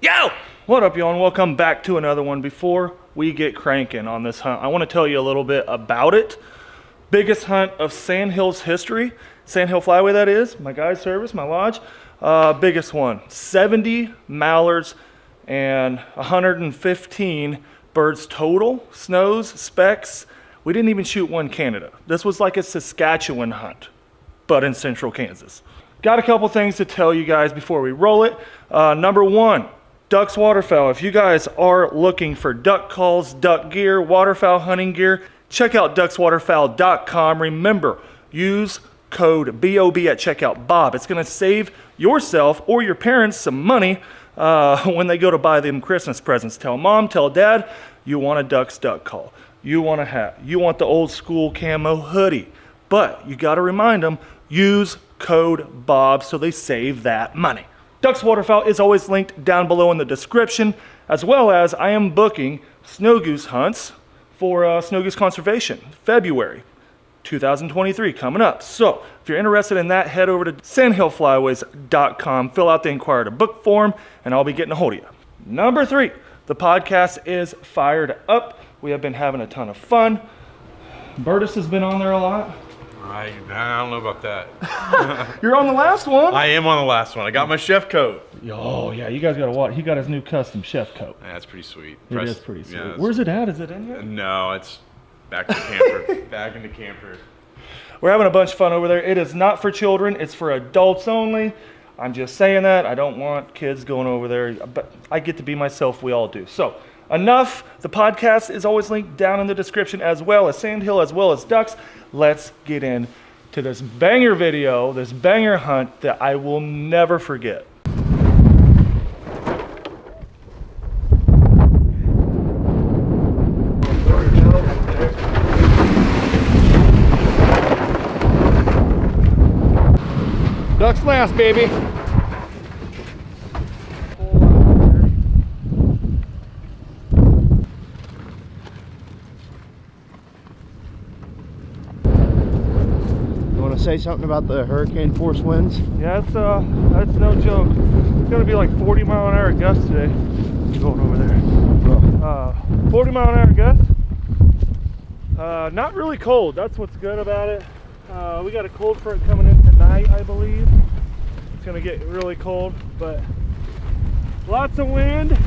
Yo! What up, y'all, and welcome back to another one. Before we get cranking on this hunt, I want to tell you a little bit about it. Biggest hunt of Sandhill's history. Sandhill Flyway, that is. My guide service, my lodge. Biggest one. 70 mallards and 115 birds total. Snows, specks. We didn't even shoot one Canada. This was like a Saskatchewan hunt, but in central Kansas. Got a couple things to tell you guys before we roll it. Number one, ducks waterfowl. If you guys are looking for duck calls, duck gear, waterfowl hunting gear, check out duckswaterfowl.com. Remember, use code BOB at checkout, Bob. It's going to save yourself or your parents some money when they go to buy them Christmas presents. Tell mom, tell dad, you want a duck's duck call. You want a hat. You want the old school camo hoodie. But you got to remind them, use code BOB so they save that money. Ducks Waterfowl is always linked down below in the description, as well as I am booking snow goose hunts for snow goose conservation, February 2023 coming up. So if you're interested in that, head over to sandhillflyways.com, fill out the inquire to book form, and I'll be getting a hold of you. Number three, the podcast is fired up. We have been having a ton of fun. Burtis has been on there a lot. I don't know about that. You're on the last one. I am on the last one. I got my chef coat. Oh yeah, you guys gotta watch. He got his new custom chef coat. Yeah, that's pretty sweet. It is pretty sweet. Yeah, where's it at? Is it in yet? No, it's back to camper. Back into camper. We're having a bunch of fun over there. It is not for children. It's for adults only. I'm just saying that. I don't want kids going over there, but I get to be myself. We all do. So enough. The podcast is always linked down in the description, as well as Sandhill, as well as ducks. Let's get in to this banger video, this banger hunt that I will never forget. Ducks last, baby. Say something about the hurricane force winds? Yeah, that's no joke. It's gonna be like 40 mile an hour gusts today. Going over there. 40 mile an hour gusts. Not really cold. That's what's good about it. We got a cold front coming in tonight, I believe. It's gonna get really cold, but lots of wind.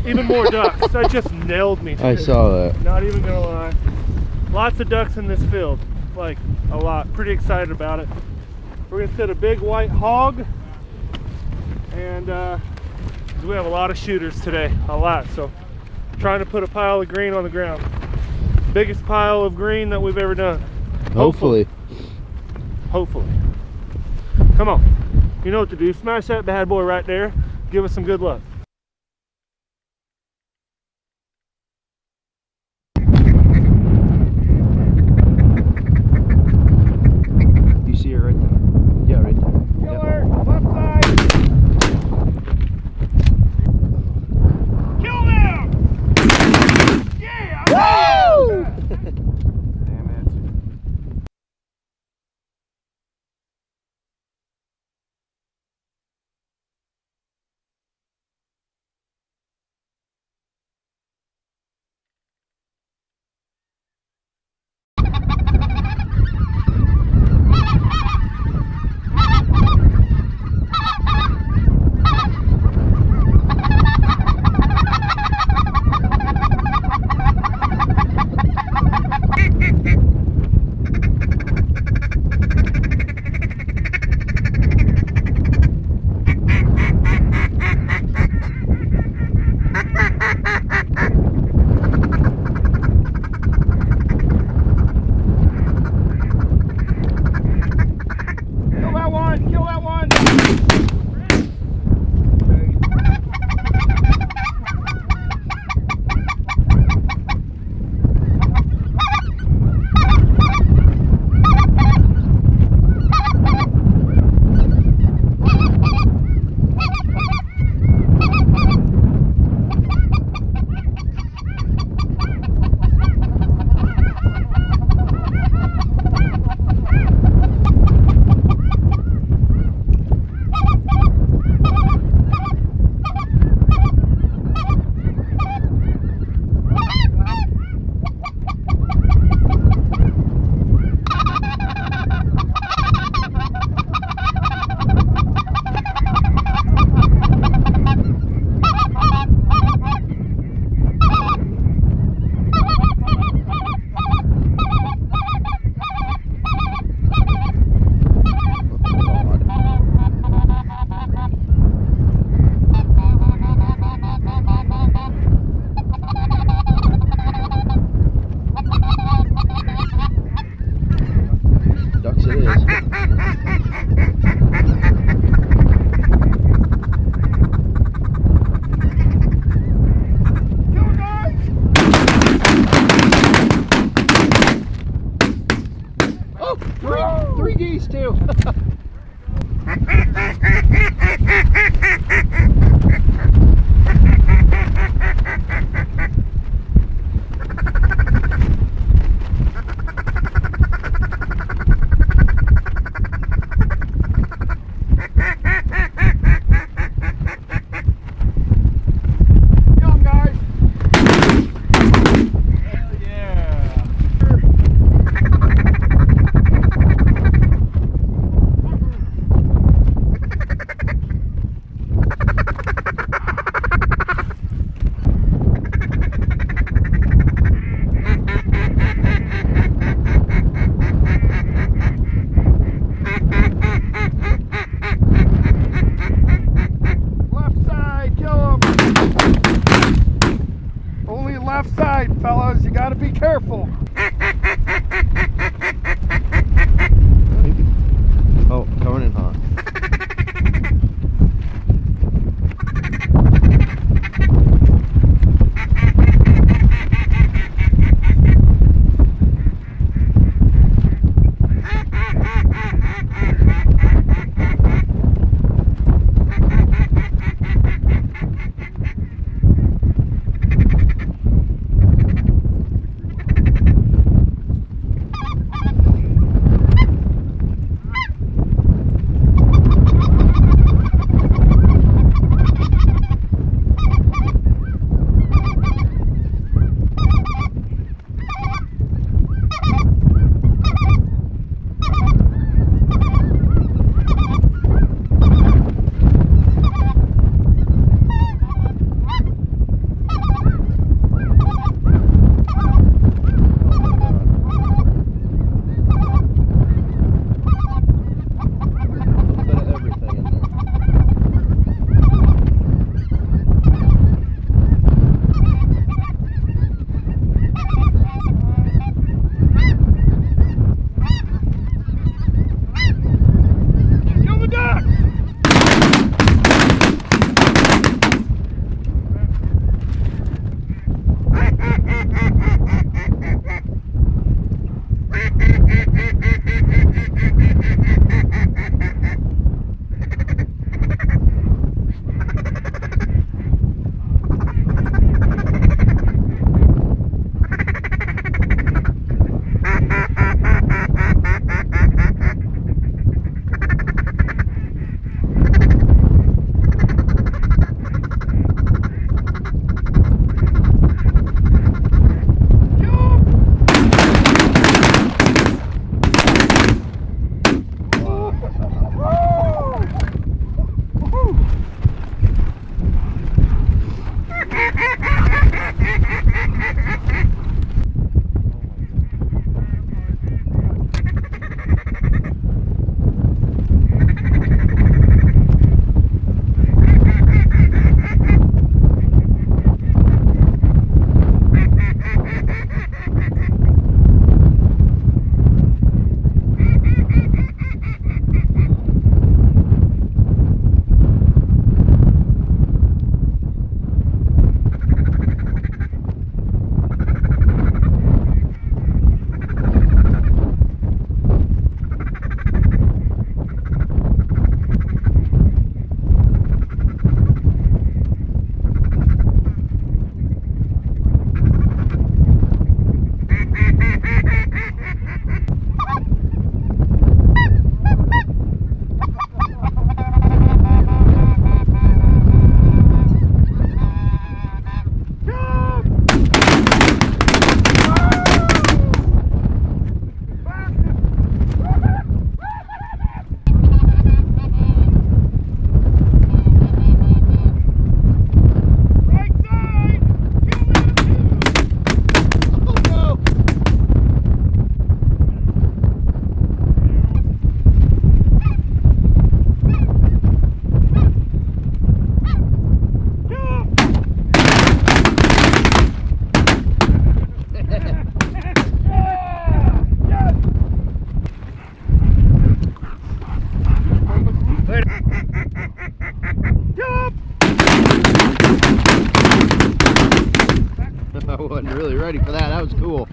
Even more ducks. That just nailed me. I saw that. Not even gonna lie. Lots of ducks in this field. Like a lot. Pretty excited about it. We're gonna set a big white hog, and we have a lot of shooters today, a lot. So trying to put a pile of green on the ground. Biggest pile of green that we've ever done. Hopefully. Come on, you know what to do. Smash that bad boy right there. Give us some good luck. geese too. Left side, fellas, you gotta be careful. Oh, coming in hot. wasn't really ready for that. That was cool.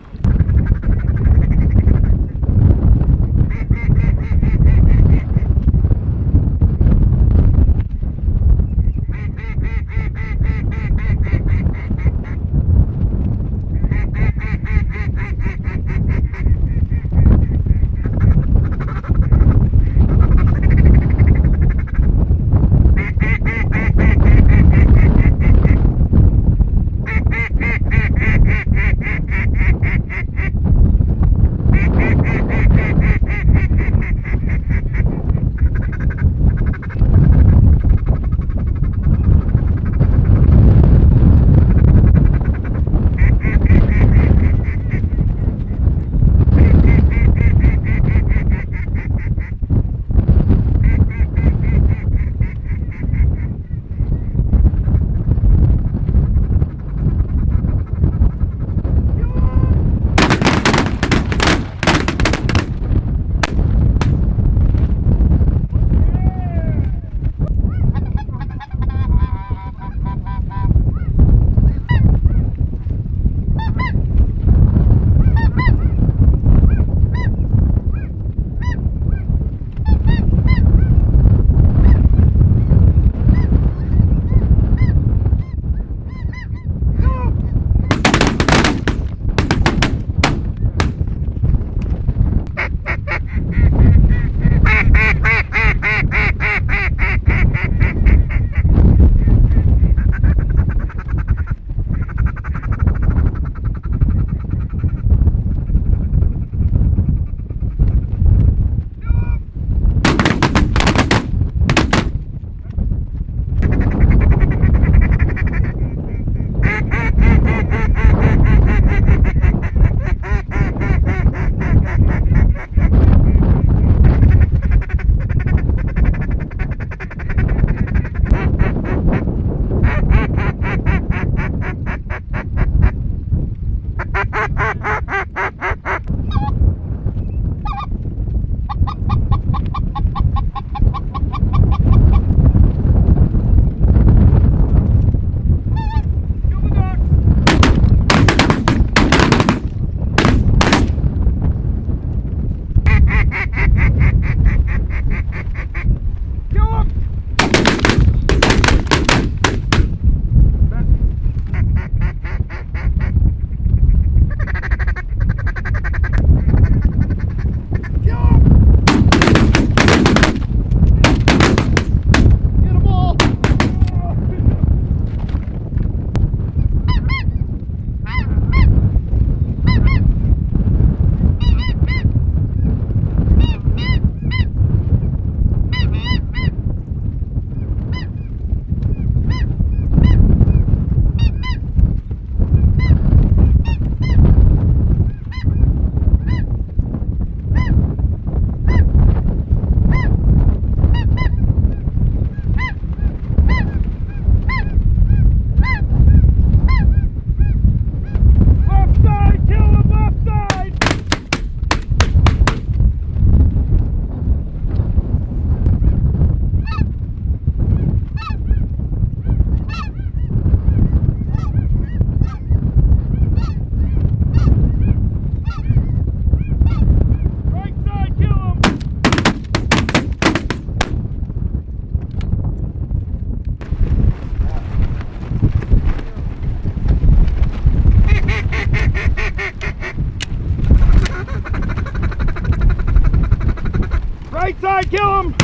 side, kill him!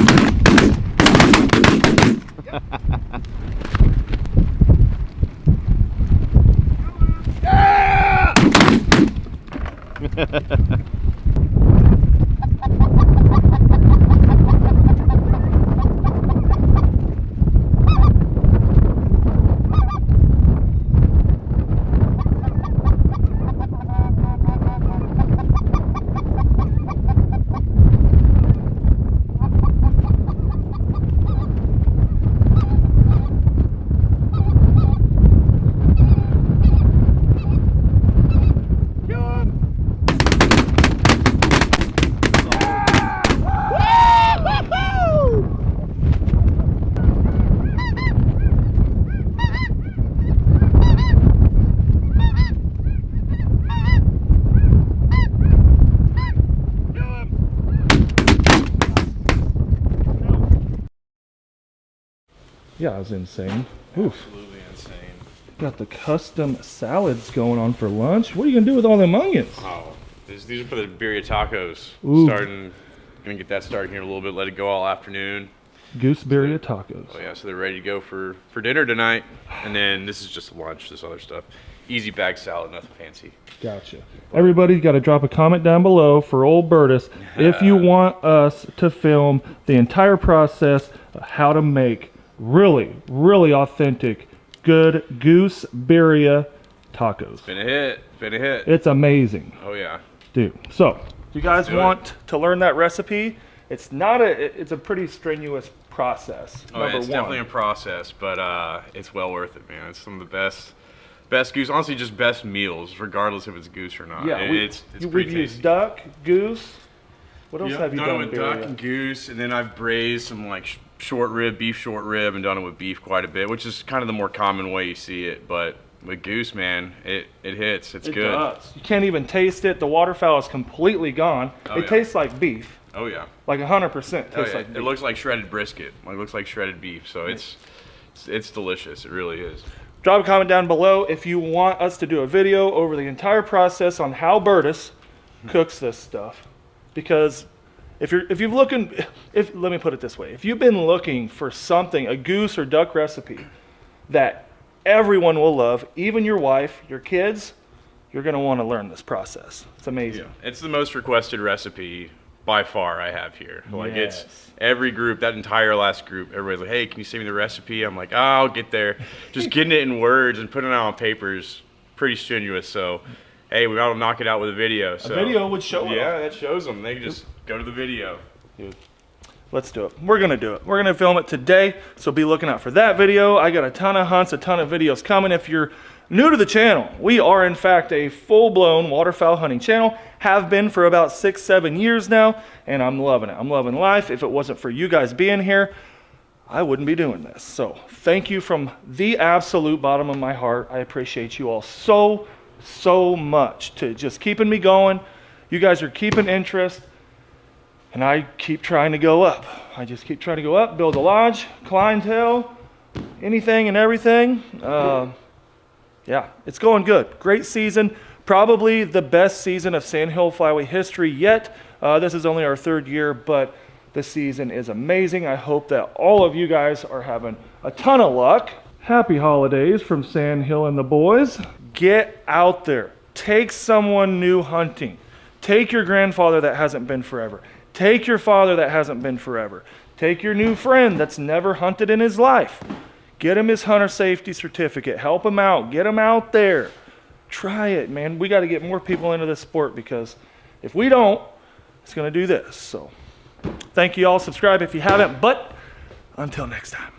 Yeah! Yeah, it was insane. Oof. Absolutely insane. Got the custom salads going on for lunch. What are you gonna do with all them onions? Oh, these are for the birria tacos. Ooh. Gonna get that started here in a little bit. Let it go all afternoon. Goose birria tacos. Oh yeah, so they're ready to go for dinner tonight. And then this is just lunch. This other stuff, easy bag salad, nothing fancy. Gotcha. Everybody's got to drop a comment down below for old Bertus if you want us to film the entire process of how to make really, really authentic, good goose birria tacos. Been a hit. Been a hit. It's amazing, Oh yeah. dude. So, if you guys do it. want to learn that recipe, it's a pretty strenuous process. Oh, yeah, it's definitely a process, but it's well worth it, man. It's some of the best goose. Honestly, just best meals, regardless if it's goose or not. Yeah, it's we've pretty used tasty. duck, goose. What else Yep, have you done done it with birria? duck and goose, and then I've braised some like short rib, beef short rib, and done it with beef quite a bit, which is kind of the more common way you see it. But with goose, man, it hits. It's It good. does. You can't even taste it. The waterfowl is completely gone. Oh, It yeah. tastes like beef, Oh yeah. like 100% tastes Oh, yeah. like beef. It looks like shredded brisket. Like, it looks like shredded beef. So it's delicious. It really is. Drop a comment down below if you want us to do a video over the entire process on how Bertus cooks this stuff. Because if you've looking, let me put it this way, if you've been looking for something, a goose or duck recipe that everyone will love, even your wife, your kids, you're gonna want to learn this process. It's amazing. Yeah. It's the most requested recipe by far I have here. Like Yes. it's every group, that entire last group, everybody's like, hey, can you send me the recipe? I'm like, oh, I'll get there. Just getting it in words and putting it out on paper is pretty strenuous. So, hey, we gotta knock it out with a video. So, video would show it. Yeah, that shows them. They can just go to the video. Let's do it. We're gonna do it. We're gonna film it today, so be looking out for that video. I got a ton of hunts, a ton of videos coming. If you're new to the channel, we are in fact a full-blown waterfowl hunting channel. Have been for about 6-7 years now, and I'm loving it. I'm loving life. If it wasn't for you guys being here, I wouldn't be doing this. So thank you from the absolute bottom of my heart. I appreciate you all so much to just keeping me going. You guys are keeping interest. And I keep trying to go up. I just keep trying to go up, build a lodge, clientele, anything and everything. Yeah, it's going good. Great season. Probably the best season of Sandhill Flyway history yet. This is only our 3rd year, but the season is amazing. I hope that all of you guys are having a ton of luck. Happy holidays from Sandhill and the boys. Get out there. Take someone new hunting. Take your grandfather that hasn't been forever. Take your father that hasn't been forever. Take your new friend that's never hunted in his life. Get him his hunter safety certificate. Help him out. Get him out there. Try it, man. We got to get more people into this sport because if we don't, it's going to do this. So thank you all. Subscribe if you haven't. But until next time.